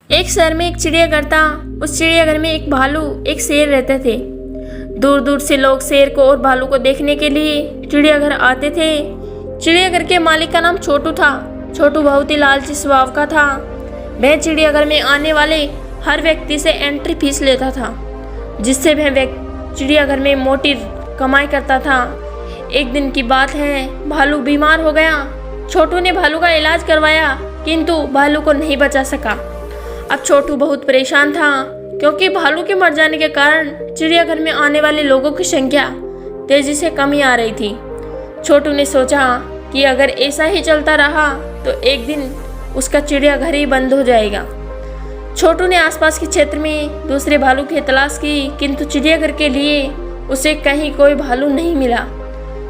एक शहर में एक चिड़ियाघर था। उस चिड़ियाघर में एक भालू एक शेर रहते थे। दूर दूर से लोग शेर को और भालू को देखने के लिए चिड़ियाघर आते थे। चिड़ियाघर के मालिक का नाम छोटू था। छोटू बहुत ही लालची स्वभाव का था। वह चिड़ियाघर में आने वाले हर व्यक्ति से एंट्री फीस लेता था, जिससे वह चिड़ियाघर में मोटी कमाई करता था। एक दिन की बात है, भालू बीमार हो गया। छोटू ने भालू का इलाज करवाया, किंतु भालू को नहीं बचा सका। अब छोटू बहुत परेशान था, क्योंकि भालू के मर जाने के कारण चिड़ियाघर में आने वाले लोगों की संख्या तेजी से कमी आ रही थी। छोटू ने सोचा कि अगर ऐसा ही चलता रहा तो एक दिन उसका चिड़ियाघर ही बंद हो जाएगा। छोटू ने आसपास के क्षेत्र में दूसरे भालू की तलाश की, किंतु चिड़ियाघर के लिए उसे कहीं कोई भालू नहीं मिला।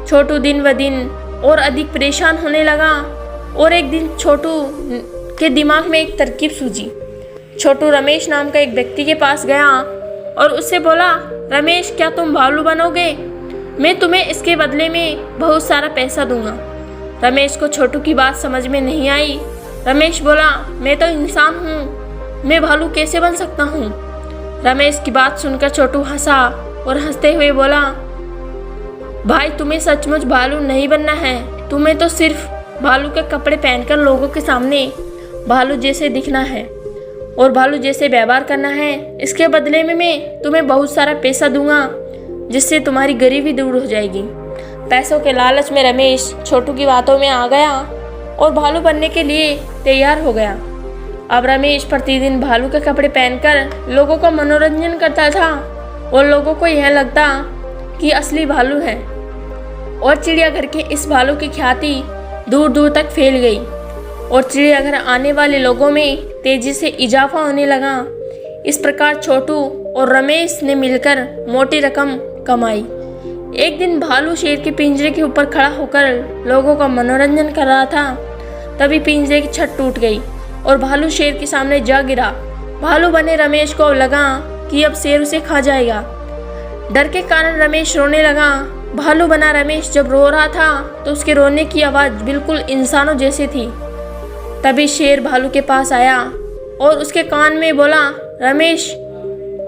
छोटू दिन व दिन और अधिक परेशान होने लगा और एक दिन छोटू के दिमाग में एक तरकीब सूझी। छोटू रमेश नाम का एक व्यक्ति के पास गया और उससे बोला, रमेश, क्या तुम भालू बनोगे? मैं तुम्हें इसके बदले में बहुत सारा पैसा दूंगा। रमेश को छोटू की बात समझ में नहीं आई। रमेश बोला, मैं तो इंसान हूँ, मैं भालू कैसे बन सकता हूँ? रमेश की बात सुनकर छोटू हंसा और हंसते हुए बोला, भाई, तुम्हें सचमुच भालू नहीं बनना है। तुम्हें तो सिर्फ भालू के कपड़े पहनकर लोगों के सामने भालू जैसे दिखना है और भालू जैसे व्यवहार करना है। इसके बदले में मैं तुम्हें बहुत सारा पैसा दूंगा, जिससे तुम्हारी गरीबी दूर हो जाएगी। पैसों के लालच में रमेश छोटू की बातों में आ गया और भालू बनने के लिए तैयार हो गया। अब रमेश प्रतिदिन भालू के कपड़े पहनकर लोगों का मनोरंजन करता था और लोगों को यह लगता कि असली भालू है, और चिड़ियाघर के इस भालू की ख्याति दूर दूर तक फैल गई और चिड़ियाघर आने वाले लोगों में तेजी से इजाफा होने लगा। इस प्रकार छोटू और रमेश ने मिलकर मोटी रकम कमाई। एक दिन भालू शेर के पिंजरे के ऊपर खड़ा होकर लोगों का मनोरंजन कर रहा था। तभी पिंजरे की छत टूट गई और भालू शेर के सामने जा गिरा। भालू बने रमेश को लगा कि अब शेर उसे खा जाएगा। डर के कारण रमेश रोने लगा। भालू बना रमेश जब रो रहा था तो उसके रोने की आवाज़ बिल्कुल इंसानों जैसी थी। तभी शेर भालू के पास आया और उसके कान में बोला, रमेश,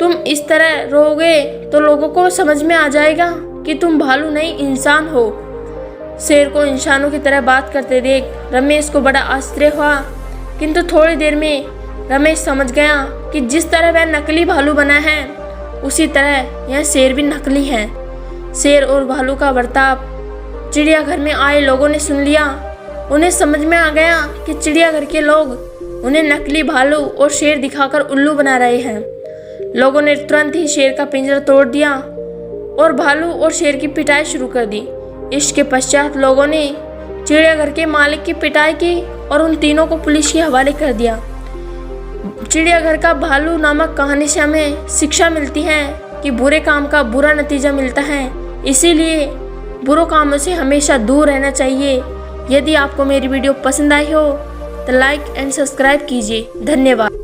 तुम इस तरह रोओगे तो लोगों को समझ में आ जाएगा कि तुम भालू नहीं इंसान हो। शेर को इंसानों की तरह बात करते देख रमेश को बड़ा आश्चर्य हुआ, किंतु थोड़ी देर में रमेश समझ गया कि जिस तरह वह नकली भालू बना है, उसी तरह यह शेर भी नकली है। शेर और भालू का बर्ताव चिड़ियाघर में आए लोगों ने सुन लिया। उन्हें समझ में आ गया कि चिड़ियाघर के लोग उन्हें नकली भालू और शेर दिखाकर उल्लू बना रहे हैं। लोगों ने तुरंत ही शेर का पिंजरा तोड़ दिया और भालू और शेर की पिटाई शुरू कर दी। इसके पश्चात लोगों ने चिड़ियाघर के मालिक की पिटाई की और उन तीनों को पुलिस के हवाले कर दिया। चिड़ियाघर का भालू नामक कहानी से हमें शिक्षा मिलती है कि बुरे काम का बुरा नतीजा मिलता है, इसीलिए बुरे कामों से हमेशा दूर रहना चाहिए। यदि आपको मेरी वीडियो पसंद आई हो तो लाइक एंड सब्सक्राइब कीजिए। धन्यवाद।